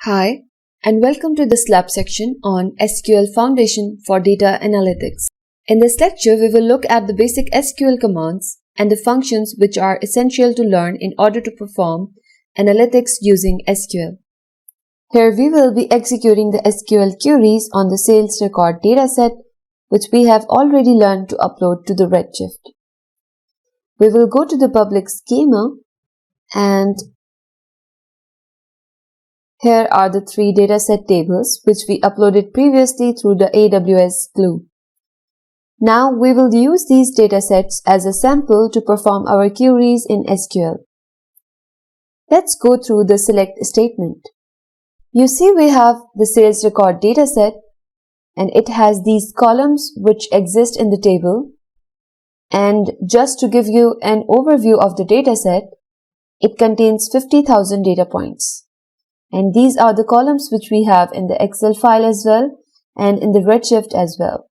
Hi, and welcome to this lab section on SQL Foundation for Data Analytics. In this lecture, we will look at the basic SQL commands and the functions which are essential to learn in order to perform analytics using SQL. Here we will be executing the SQL queries on the sales record dataset, which we have already learned to upload to the Redshift. We will go to the public schema, and here are the three dataset tables which we uploaded previously through the AWS Glue. Now we will use these datasets as a sample to perform our queries in SQL. Let's go through the select statement. You see we have the sales record dataset, and it has these columns which exist in the table. And just to give you an overview of the dataset, it contains 50,000 data points. And these are the columns which we have in the Excel file as well and in the Redshift as well.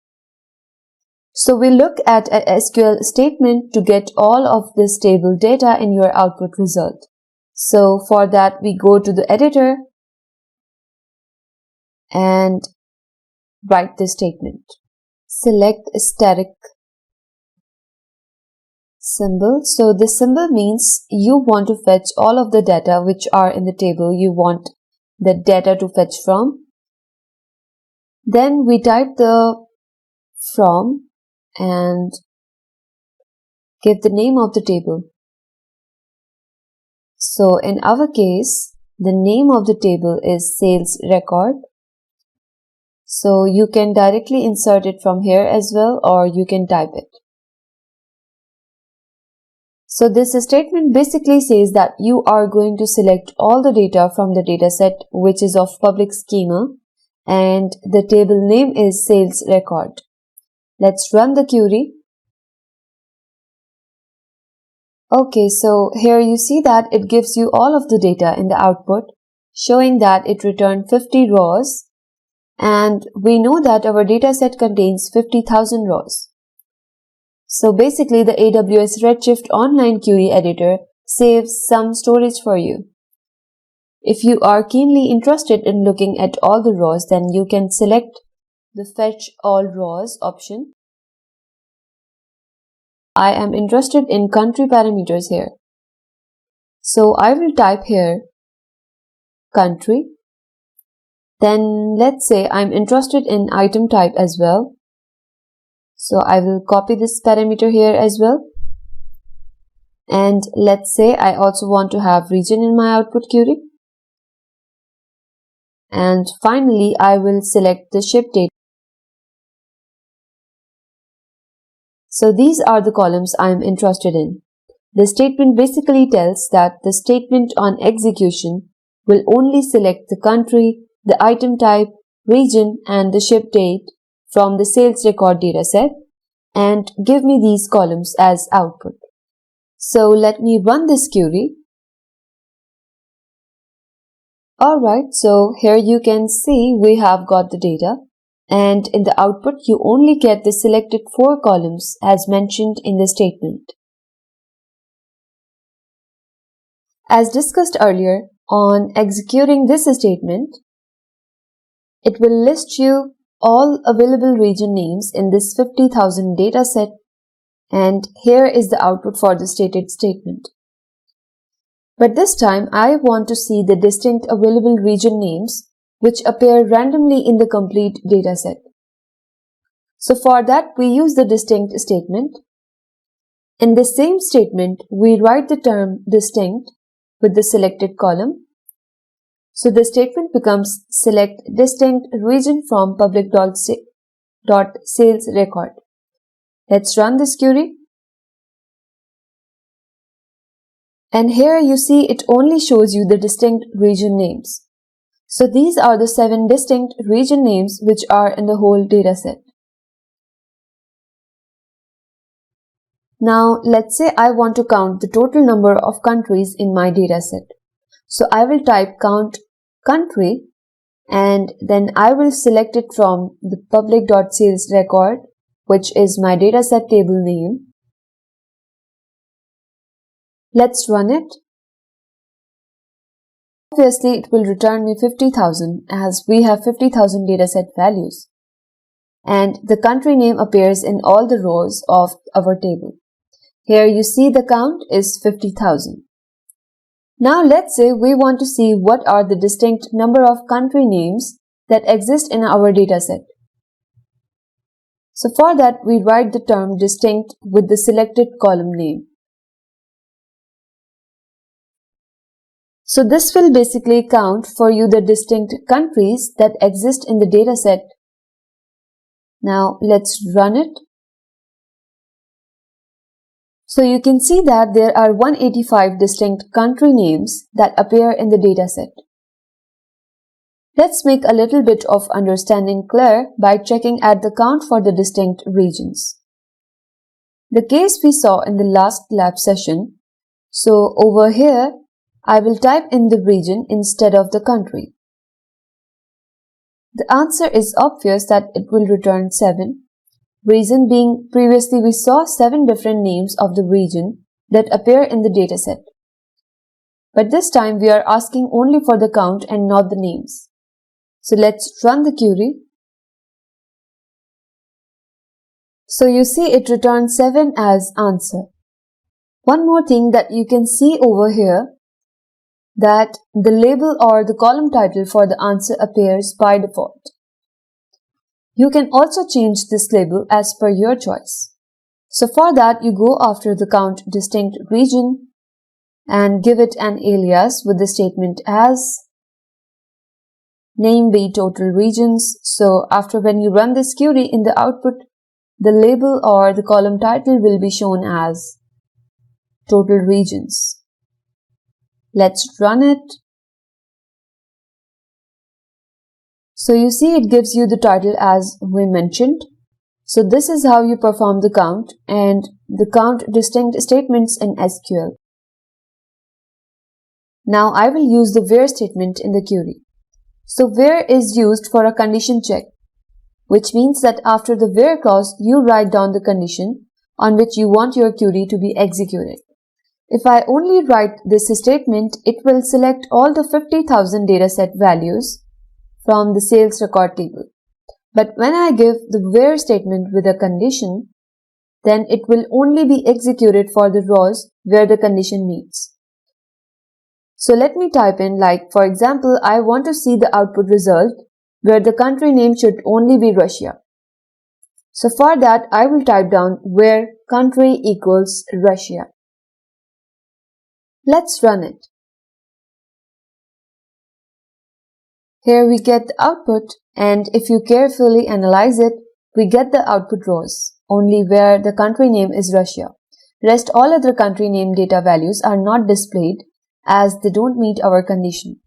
So we look at a SQL statement to get all of this table data in your output result. So for that, we go to the editor and write the statement. Select a static symbol. So this symbol means you want to fetch all of the data which are in the table you want the data to fetch from. Then we type the from and give the name of the table. So in our case, the name of the table is sales record. So you can directly insert it from here as well, or you can type it. So this statement basically says that you are going to select all the data from the dataset which is of public schema, and the table name is sales record. Let's run the query. Okay, so here you see that it gives you all of the data in the output, showing that it returned 50 rows, and we know that our dataset contains 50,000 rows. So basically the AWS Redshift online query editor saves some storage for you. If you are keenly interested in looking at all the rows, then you can select the Fetch All Rows option. I am interested in country parameters here. So I will type here country. Then let's say I'm interested in item type as well. So I will copy this parameter here as well. And let's say I also want to have region in my output query. And finally, I will select the ship date. So these are the columns I am interested in. The statement basically tells that the statement on execution will only select the country, the item type, region, and the ship date from the sales record dataset and give me these columns as output. So let me run this query. Alright, so here you can see we have got the data, and in the output you only get the selected 4 columns as mentioned in the statement. As discussed earlier, on executing this statement, it will list you all available region names in this 50,000 data set, and here is the output for the stated statement. But this time I want to see the distinct available region names which appear randomly in the complete data set. So for that we use the distinct statement. In the same statement we write the term distinct with the selected column. So the statement becomes select distinct region from public.sales record. Let's run this query. And here you see it only shows you the distinct region names. So these are the 7 distinct region names which are in the whole dataset. Now let's say I want to count the total number of countries in my dataset. So I will type count country, and then I will select it from the public.sales record, which is my dataset table name. Let's run it. Obviously, it will return me 50,000 as we have 50,000 dataset values. And the country name appears in all the rows of our table. Here you see the count is 50,000. Now let's say we want to see what are the distinct number of country names that exist in our dataset. So for that, we write the term distinct with the selected column name. So this will basically count for you the distinct countries that exist in the dataset. Now let's run it. So you can see that there are 185 distinct country names that appear in the dataset. Let's make a little bit of understanding clear by checking at the count for the distinct regions. The case we saw in the last lab session. So over here, I will type in the region instead of the country. The answer is obvious that it will return 7. Reason being, previously we saw 7 different names of the region that appear in the dataset. But this time we are asking only for the count and not the names. So let's run the query. So you see it returns 7 as answer. One more thing that you can see over here, that the label or the column title for the answer appears by default. You can also change this label as per your choice. So for that, you go after the count distinct region and give it an alias with the statement as name be total regions. So after when you run this query in the output, the label or the column title will be shown as total regions. Let's run it. So you see it gives you the title as we mentioned. So this is how you perform the count and the count distinct statements in SQL. Now I will use the where statement in the query. So where is used for a condition check, which means that after the where clause, you write down the condition on which you want your query to be executed. If I only write this statement, it will select all the 50,000 dataset values from the sales record table. But when I give the where statement with a condition, then it will only be executed for the rows where the condition meets. So let me type in, like for example, I want to see the output result where the country name should only be Russia. So for that, I will type down where country equals Russia. Let's run it. Here we get the output, and if you carefully analyze it, we get the output rows only where the country name is Russia. Rest all other country name data values are not displayed as they don't meet our condition.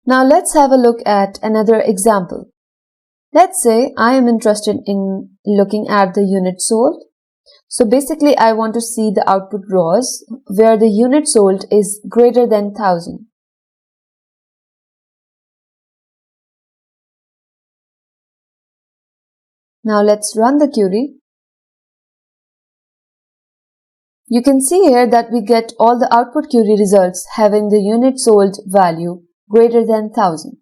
Now let's have a look at another example. Let's say I am interested in looking at the unit sold. So basically I want to see the output rows where the unit sold is greater than 1000. Now let's run the query. You can see here that we get all the output query results having the unit sold value greater than 1000.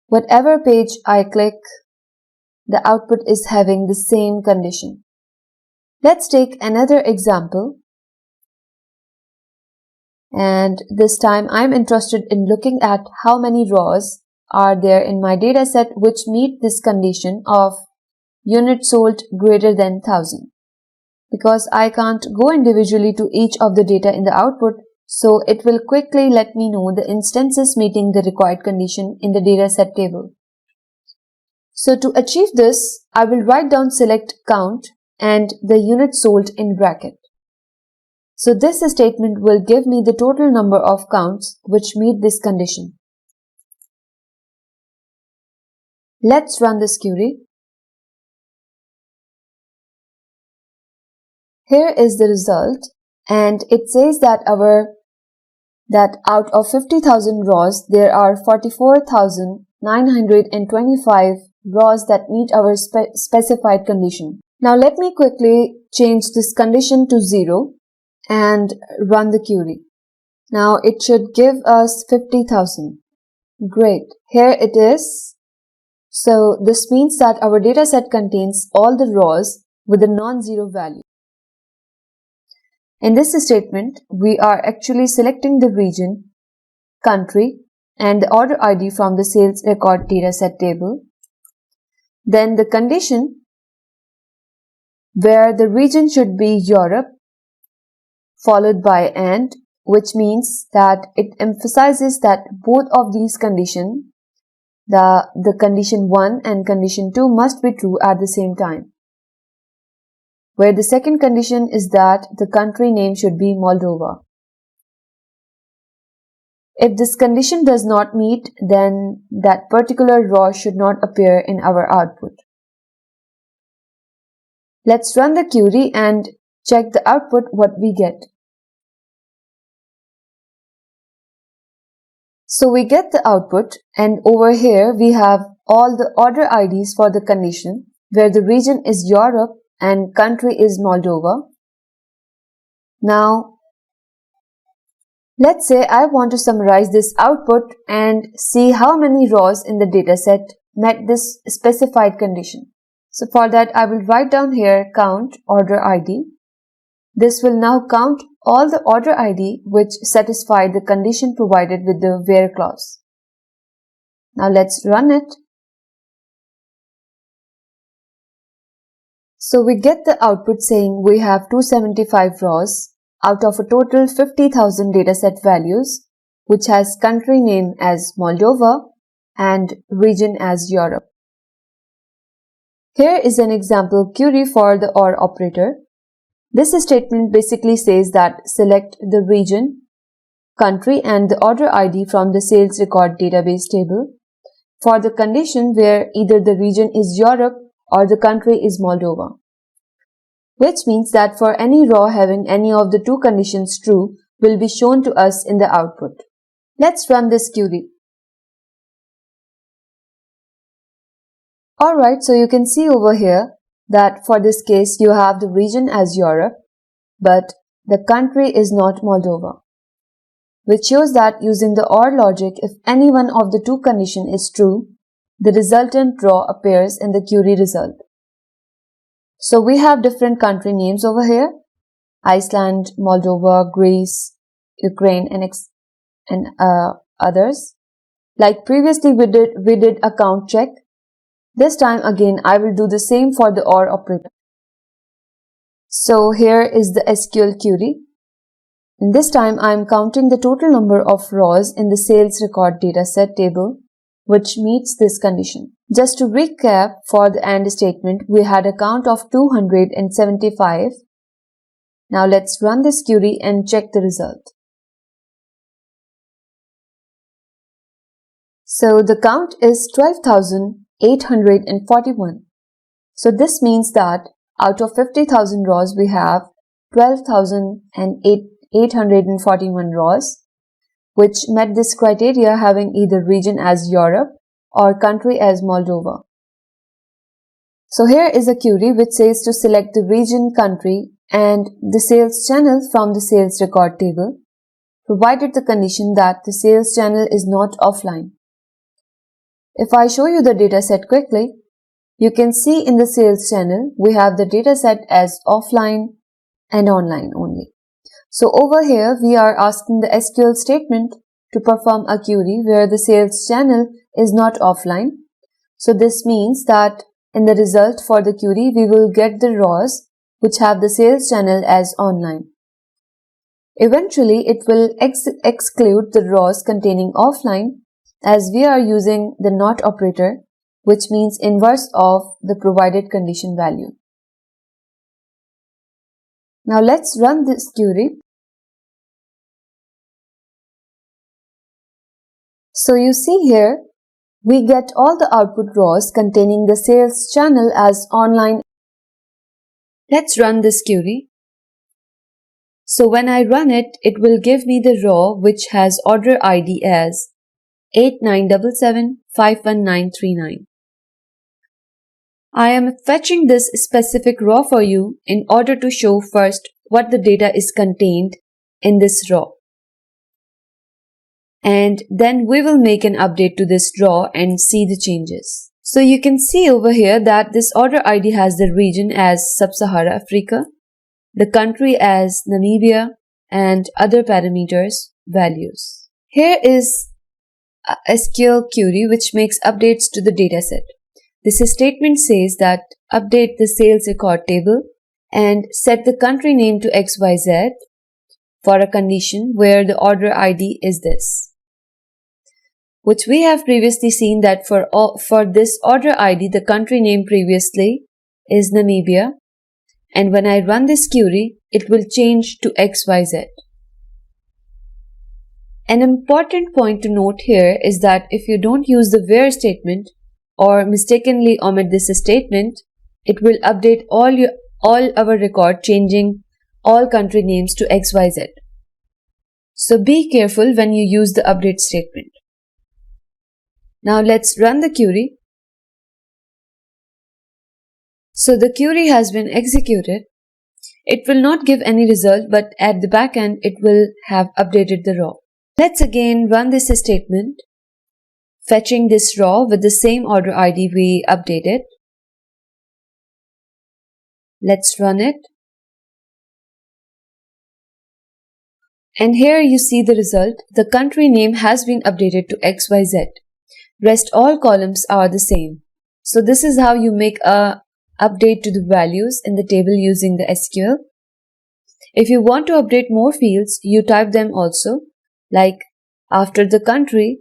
Whatever page I click, the output is having the same condition. Let's take another example. And this time I'm interested in looking at how many rows are there in my dataset which meet this condition of unit sold greater than 1000. Because I can't go individually to each of the data in the output, so it will quickly let me know the instances meeting the required condition in the dataset table. So to achieve this, I will write down select count and the unit sold in bracket. So this statement will give me the total number of counts which meet this condition. Let's run this query. Here is the result, and it says that out of 50,000 rows, there are 44,925 rows that meet our specified condition. Now let me quickly change this condition to 0 and run the query. Now it should give us 50,000. Great, here it is. So this means that our dataset contains all the rows with a non-zero value. In this statement, we are actually selecting the region, country, and the order ID from the sales record dataset table. Then the condition where the region should be Europe, followed by AND, which means that it emphasizes that both of these conditions, the condition 1 and condition 2, must be true at the same time. Where the second condition is that the country name should be Moldova. If this condition does not meet, then that particular row should not appear in our output. Let's run the query and check the output what we get. So we get the output, and over here we have all the order IDs for the condition where the region is Europe and country is Moldova. Now let's say I want to summarize this output and see how many rows in the dataset met this specified condition. So for that I will write down here count order ID. This will now count all the order ID which satisfy the condition provided with the where clause. Now let's run it. So we get the output saying we have 275 rows out of a total 50,000 dataset values, which has country name as Moldova and region as Europe. Here is an example query for the OR operator. This statement basically says that select the region, country and the order ID from the sales record database table for the condition where either the region is Europe or the country is Moldova, which means that for any row having any of the two conditions true will be shown to us in the output. Let's run this query. Alright, so you can see over here that for this case you have the region as Europe, but the country is not Moldova, which shows that using the OR logic, if any one of the two conditions is true, the resultant row appears in the query result. So we have different country names over here: Iceland, Moldova, Greece, Ukraine, and others. Like previously we did a count check. This time again I will do the same for the OR operator. So here is the SQL query. And this time I am counting the total number of rows in the sales record dataset table which meets this condition. Just to recap, for the AND statement we had a count of 275. Now let's run this query and check the result. So the count is 12,841. So this means that out of 50,000 rows we have 12,841 rows which met this criteria, having either region as Europe or country as Moldova. So here is a query which says to select the region, country and the sales channel from the sales record table, provided the condition that the sales channel is not offline. If I show you the dataset quickly, you can see in the sales channel we have the dataset as offline and online only. So over here we are asking the SQL statement to perform a query where the sales channel is not offline. So this means that in the result for the query we will get the rows which have the sales channel as online. Eventually it will exclude the rows containing offline, as we are using the NOT operator, which means inverse of the provided condition value. Now let's run this query. So you see here, we get all the output rows containing the sales channel as online. Let's run this query. So when I run it, it will give me the row which has order ID as 8977-51939. I am fetching this specific row for you in order to show first what the data is contained in this row. And then we will make an update to this row and see the changes. So you can see over here that this order ID has the region as Sub-Sahara Africa, the country as Namibia, and other parameters values. Here is a SQL query which makes updates to the dataset. This statement says that update the sales record table and set the country name to XYZ for a condition where the order ID is this, which we have previously seen that for this order ID, the country name previously is Namibia, and when I run this query, it will change to XYZ. An important point to note here is that if you don't use the where statement or mistakenly omit this statement, it will update all our record, changing all country names to XYZ. So be careful when you use the update statement. Now let's run the query. So the query has been executed. It will not give any result, but at the back end, it will have updated the row. Let's again run this statement, fetching this row with the same order ID we updated. Let's run it. And here you see the result. The country name has been updated to XYZ. Rest all columns are the same. So this is how you make a update to the values in the table using the SQL. If you want to update more fields, you type them also. Like after the country,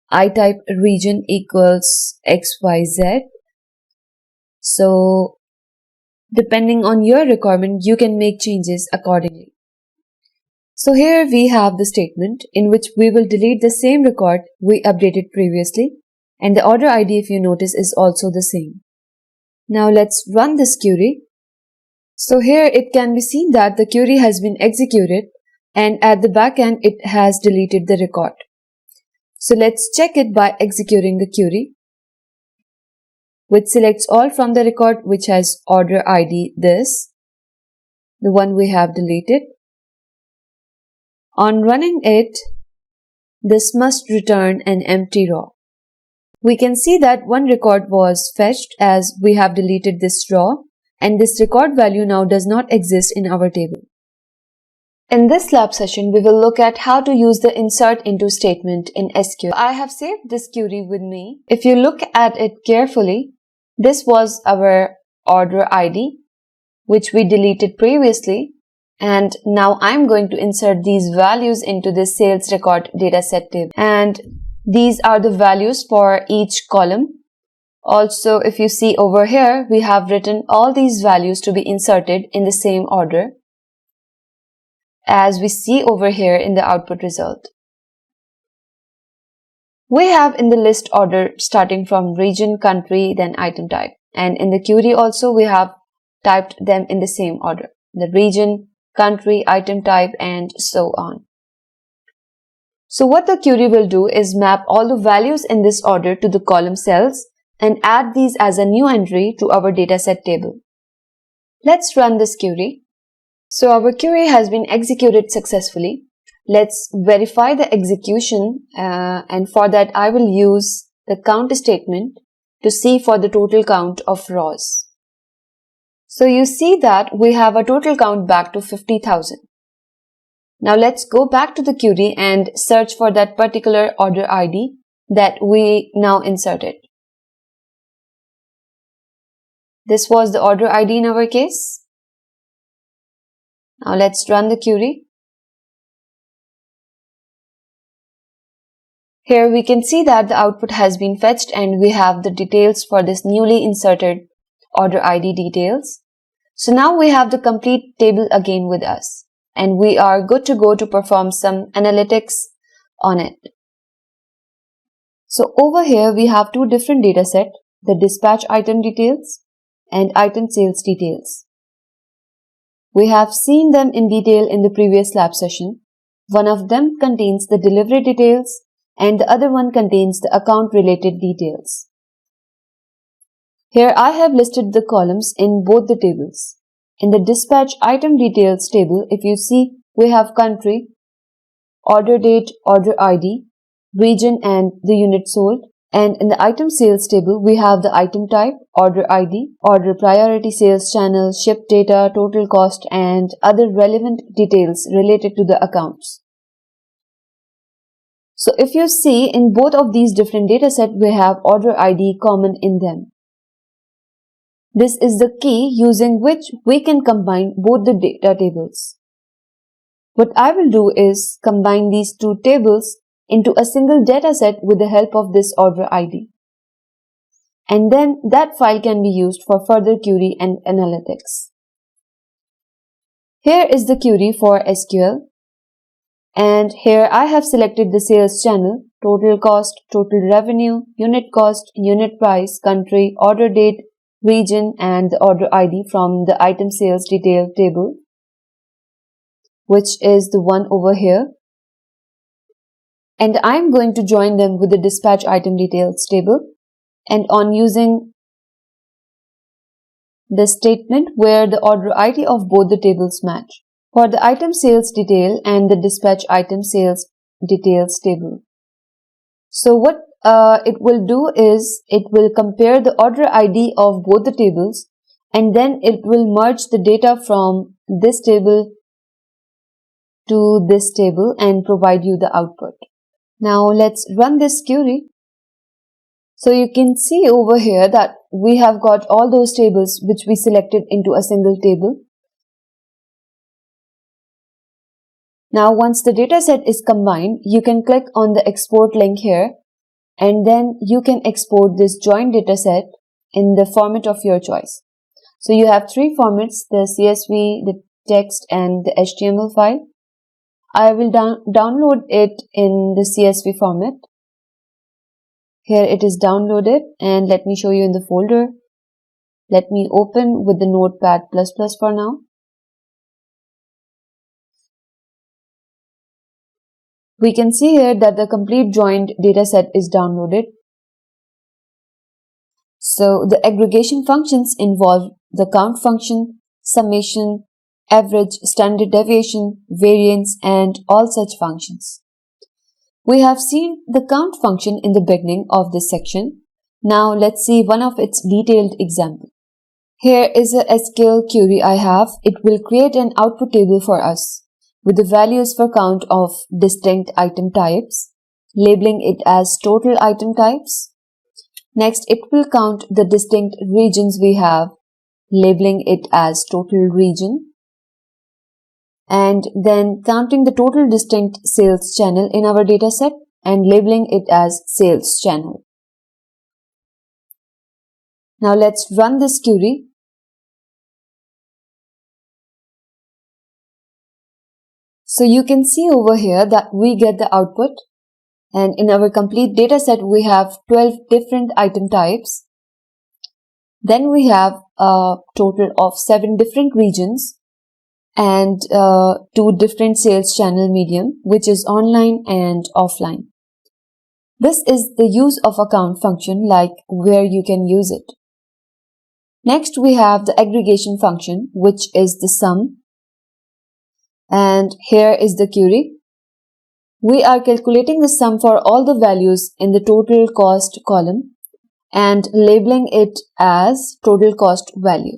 I type region equals XYZ. So depending on your requirement, you can make changes accordingly. So here we have the statement in which we will delete the same record we updated previously, and the order ID, if you notice, is also the same. Now let's run this query. So here it can be seen that the query has been executed, and at the back end it has deleted the record. So let's check it by executing the query, which selects all from the record which has order ID this, the one we have deleted. On running it, this must return an empty row. We can see that one record was fetched as we have deleted this row, and this record value now does not exist in our table. In this lab session, we will look at how to use the insert into statement in SQL. I have saved this query with me. If you look at it carefully, this was our order ID, which we deleted previously. And now I'm going to insert these values into this sales record dataset table. And these are the values for each column. Also, if you see over here, we have written all these values to be inserted in the same order, as we see over here in the output result. We have in the list order starting from region, country, then item type. And in the query also, we have typed them in the same order. The region, country, item type, and so on. So what the query will do is map all the values in this order to the column cells and add these as a new entry to our dataset table. Let's run this query. So our query has been executed successfully. Let's verify the execution, and for that I will use the count statement to see for the total count of rows. So you see that we have a total count back to 50,000. Now let's go back to the query and search for that particular order ID that we now inserted. This was the order ID in our case. Now let's run the query. Here we can see that the output has been fetched and we have the details for this newly inserted order ID details. So now we have the complete table again with us, and we are good to go to perform some analytics on it. So over here we have two different datasets, the dispatch item details and item sales details. We have seen them in detail in the previous lab session. One of them contains the delivery details and the other one contains the account related details. Here I have listed the columns in both the tables. In the dispatch item details table, if you see, we have country, order date, order ID, region and the unit sold. And in the item sales table, we have the item type, order ID, order priority, sales channel, ship data, total cost, and other relevant details related to the accounts. So if you see, in both of these different datasets, we have order ID common in them. This is the key using which we can combine both the data tables. What I will do is combine these two tables into a single dataset with the help of this order ID. And then that file can be used for further query and analytics. Here is the query for SQL. And here I have selected the sales channel, total cost, total revenue, unit cost, unit price, country, order date, region, and the order ID from the item sales detail table, which is the one over here. And I'm going to join them with the dispatch item details table and on using the statement where the order ID of both the tables match for the item sales detail and the dispatch item sales details table. So what it will do is it will compare the order ID of both the tables and then it will merge the data from this table to this table and provide you the output. Now let's run this query. So you can see over here that we have got all those tables which we selected into a single table. Now once the dataset is combined, you can click on the export link here and then you can export this joint dataset in the format of your choice. So you have three formats, the CSV, the text and the HTML file. I will download it in the CSV format. Here it is downloaded and let me show you in the folder. Let me open with the Notepad++ for now. We can see here that the complete joined dataset is downloaded. So the aggregation functions involve the count function, summation, average, standard deviation, variance, and all such functions. We have seen the count function in the beginning of this section. Now let's see one of its detailed examples. Here is a SQL query I have. It will create an output table for us with the values for count of distinct item types, labeling it as total item types. Next, it will count the distinct regions we have, labeling it as total region. And then counting the total distinct sales channel in our dataset and labeling it as sales channel. Now let's run this query. So you can see over here that we get the output, and in our complete dataset we have 12 different item types. Then we have a total of 7 different regions and 2 different sales channel medium, which is online and offline. This is the use of a count function, like where you can use it. Next, we have the aggregation function, which is the sum. And here is the query. We are calculating the sum for all the values in the total cost column and labeling it as total cost value.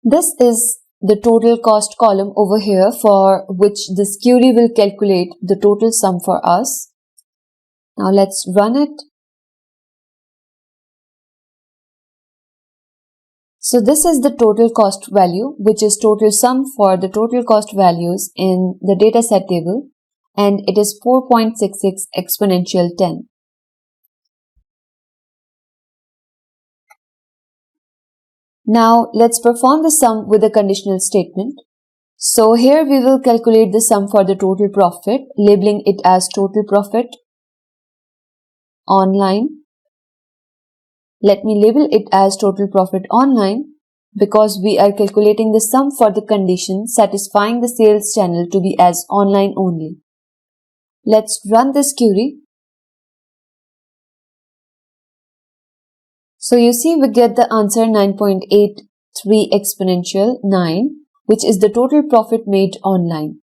This is the total cost column over here for which this query will calculate the total sum for us. Now let's run it. So this is the total cost value, which is total sum for the total cost values in the dataset table, and it is 4.66 exponential 10. Now let's perform the sum with a conditional statement. So here we will calculate the sum for the total profit, labeling it as total profit online. Let me label it as total profit online because we are calculating the sum for the condition satisfying the sales channel to be as online only. Let's run this query. So you see we get the answer 9.83 exponential 9, which is the total profit made online.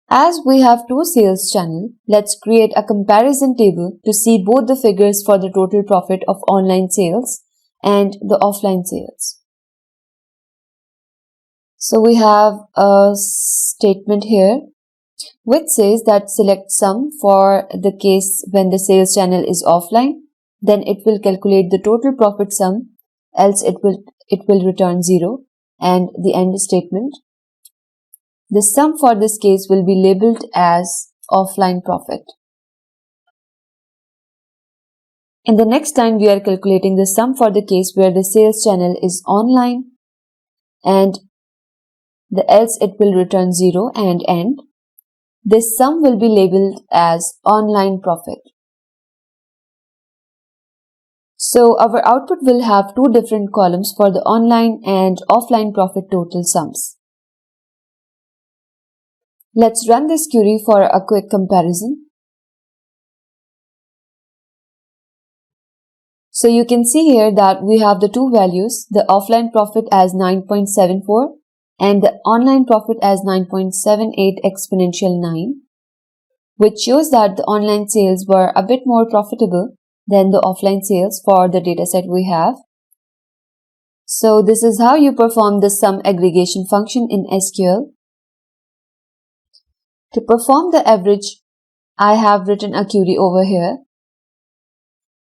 As we have two sales channels, let's create a comparison table to see both the figures for the total profit of online sales and the offline sales. So we have a statement here which says that select sum for the case when the sales channel is offline, then it will calculate the total profit sum, else it will return 0, and the end statement. The sum for this case will be labeled as offline profit. In the next time, we are calculating the sum for the case where the sales channel is online, and the else it will return 0 and end. This sum will be labeled as online profit. So our output will have two different columns for the online and offline profit total sums. Let's run this query for a quick comparison. So you can see here that we have the two values, the offline profit as 9.74 and the online profit as 9.78 exponential 9, which shows that the online sales were a bit more profitable than the offline sales for the dataset we have. So this is how you perform the sum aggregation function in SQL. To perform the average, I have written a query over here.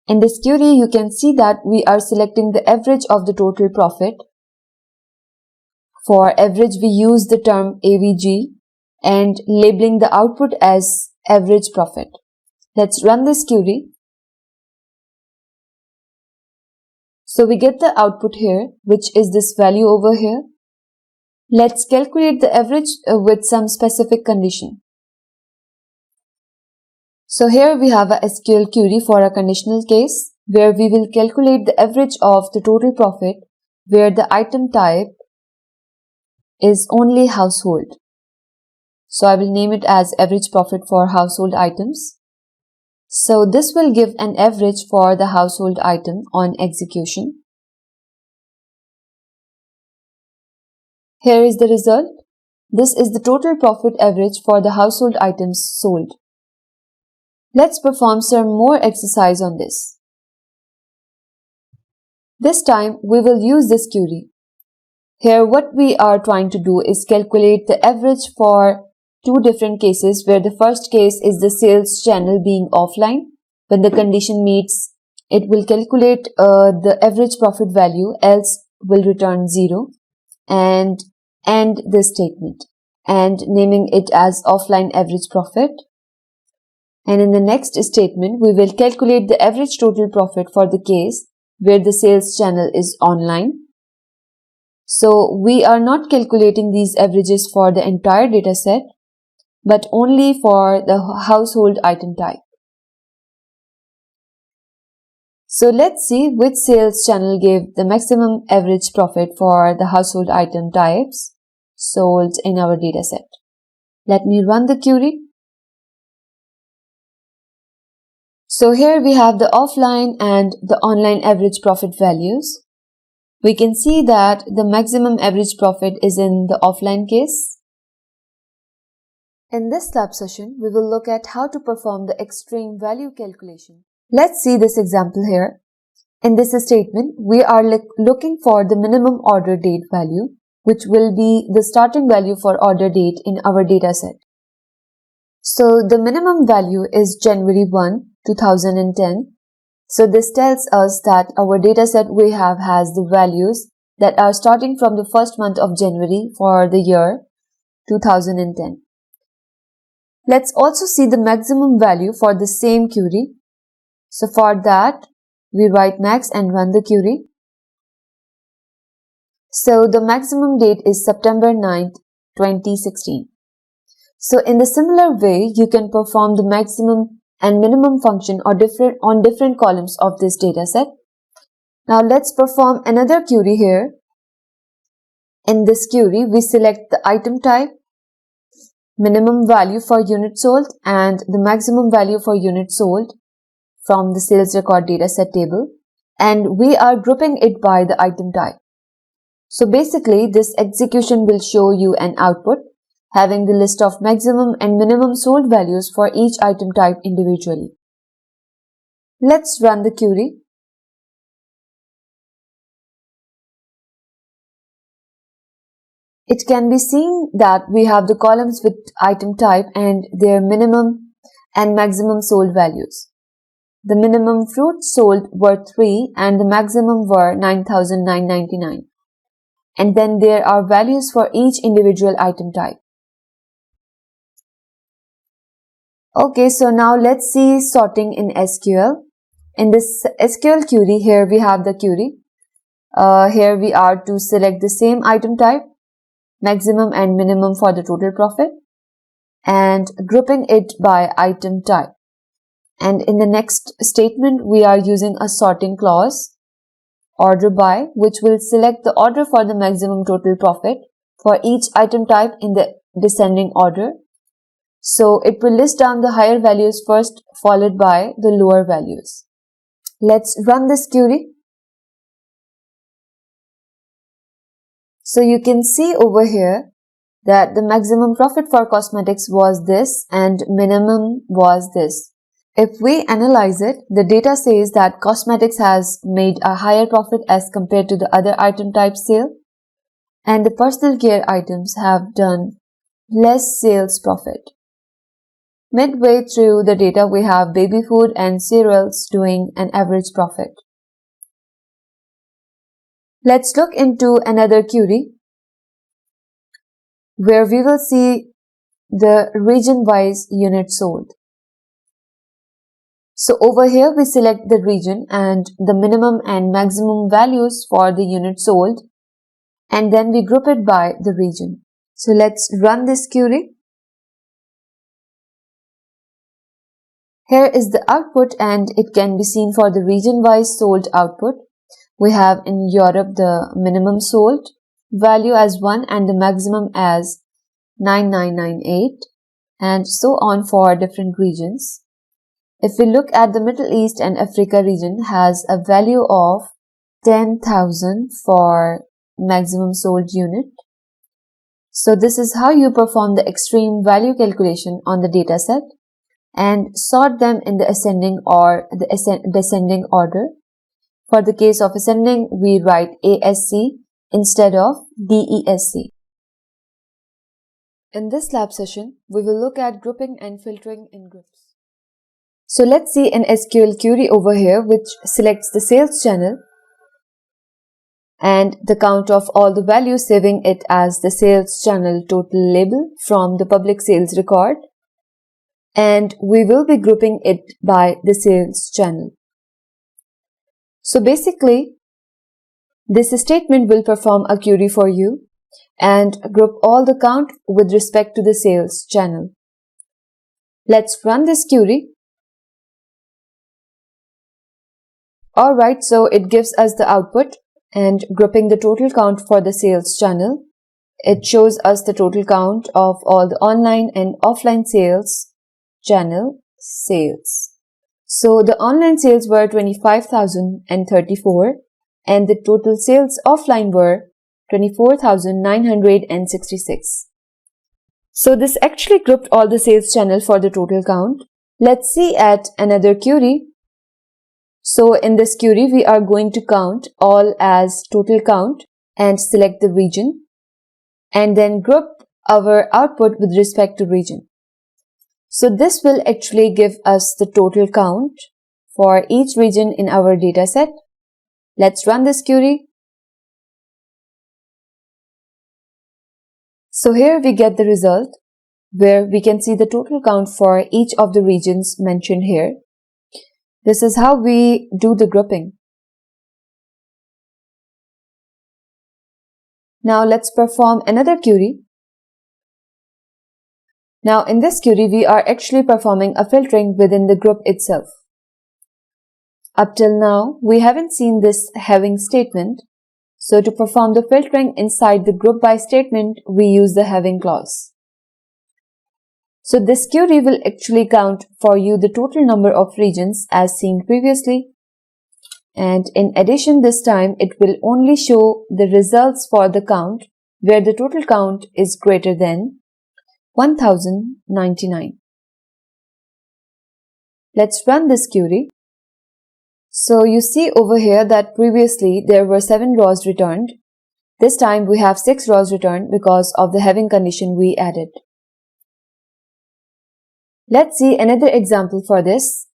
In this query, you can see that we are selecting the average of the total profit. For average, we use the term AVG and labeling the output as average profit. Let's run this query. So we get the output here, which is this value over here. Let's calculate the average with some specific condition. So here we have a SQL query for a conditional case where we will calculate the average of the total profit where the item type is only household. So I will name it as average profit for household items. So this will give an average for the household item on execution. Here is the result. This is the total profit average for the household items sold. Let's perform some more exercise on this. This time we will use this query. Here what we are trying to do is calculate the average for two different cases where the first case is the sales channel being offline. When the condition meets, it will calculate the average profit value, else will return 0 and end this statement and naming it as offline average profit. And in the next statement, we will calculate the average total profit for the case where the sales channel is online. So we are not calculating these averages for the entire data set, but only for the household item type. So let's see which sales channel gave the maximum average profit for the household item types sold in our data set. Let me run the query. So here we have the offline and the online average profit values. We can see that the maximum average profit is in the offline case. In this lab session, we will look at how to perform the extreme value calculation. Let's see this example here. In this statement, we are looking for the minimum order date value, which will be the starting value for order date in our data set. So the minimum value is January 1, 2010. So this tells us that our data set we have has the values that are starting from the first month of January for the year 2010. Let's also see the maximum value for the same query. So for that, we write max and run the query. So the maximum date is September 9th, 2016. So in the similar way, you can perform the maximum and minimum function on different columns of this data set. Now let's perform another query here. In this query, we select the item type minimum value for unit sold and the maximum value for unit sold from the sales record dataset table, and we are grouping it by the item type. So basically, this execution will show you an output having the list of maximum and minimum sold values for each item type individually. Let's run the query. It can be seen that we have the columns with item type and their minimum and maximum sold values. The minimum fruits sold were 3 and the maximum were 9,999. And then there are values for each individual item type. Okay, so now let's see sorting in SQL. In this SQL query, here we have the query. Here we are to select the same item type, maximum and minimum for the total profit, and grouping it by item type. And in the next statement, we are using a sorting clause, order by, which will select the order for the maximum total profit for each item type in the descending order. So it will list down the higher values first, followed by the lower values. Let's run this query. So you can see over here that the maximum profit for cosmetics was this and minimum was this. If we analyze it, the data says that cosmetics has made a higher profit as compared to the other item type sale, and the personal care items have done less sales profit. Midway through the data, we have baby food and cereals doing an average profit. Let's look into another query where we will see the region-wise unit sold. So over here we select the region and the minimum and maximum values for the unit sold, and then we group it by the region. So let's run this query. Here is the output and it can be seen for the region-wise sold output. We have in Europe the minimum sold value as 1 and the maximum as 9998, and so on for different regions. If we look at the Middle East and Africa region, has a value of 10,000 for maximum sold unit. So this is how you perform the extreme value calculation on the dataset and sort them in the ascending or the descending order. For the case of ascending, we write ASC instead of DESC. In this lab session, we will look at grouping and filtering in groups. So let's see an SQL query over here which selects the sales channel and the count of all the values, saving it as the sales channel total label from the public sales record, and we will be grouping it by the sales channel. So basically, this statement will perform a query for you and group all the count with respect to the sales channel. Let's run this query. Alright, so it gives us the output and grouping the total count for the sales channel. It shows us the total count of all the online and offline sales channel sales. So the online sales were 25,034 and the total sales offline were 24,966. So this actually grouped all the sales channel for the total count. Let's see at another query. So in this query, we are going to count all as total count and select the region and then group our output with respect to region. So this will actually give us the total count for each region in our dataset. Let's run this query. So here we get the result where we can see the total count for each of the regions mentioned here. This is how we do the grouping. Now let's perform another query. Now in this query, we are actually performing a filtering within the group itself. Up till now, we haven't seen this having statement. So to perform the filtering inside the group by statement, we use the having clause. So this query will actually count for you the total number of regions as seen previously. And in addition, this time it will only show the results for the count where the total count is greater than 1099. Let's run this query. So you see over here that previously there were 7 rows returned. This time we have 6 rows returned because of the having condition we added. Let's see another example for this.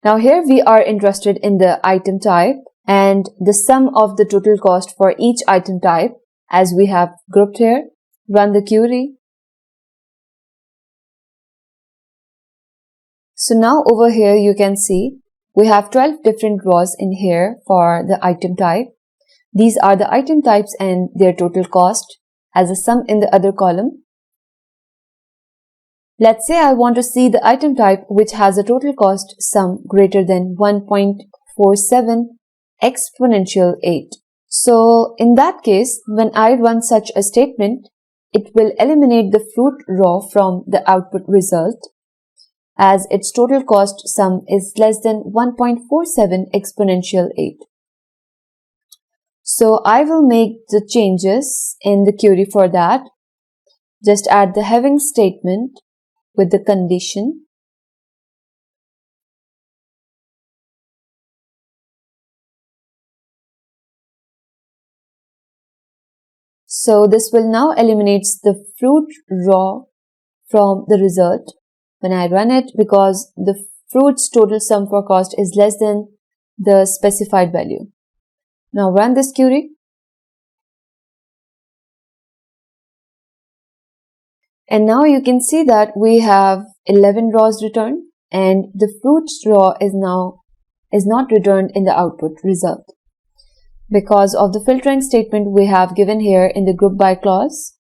Now here we are interested in the item type and the sum of the total cost for each item type as we have grouped here. Run the query. So now over here you can see we have 12 different rows in here for the item type. These are the item types and their total cost as a sum in the other column. Let's say I want to see the item type which has a total cost sum greater than 1.47 exponential 8. So in that case, when I run such a statement, it will eliminate the fruit row from the output result as its total cost sum is less than 1.47 exponential 8. So I will make the changes in the query for that. Just add the having statement with the condition. So this will now eliminate the fruit row from the result when I run it because the fruit's total sum for cost is less than the specified value. Now run this query. And now you can see that we have 11 rows returned and the fruits row is not returned in the output result because of the filtering statement we have given here in the group by clause.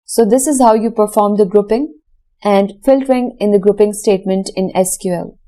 So this is how you perform the grouping and filtering in the grouping statement in SQL.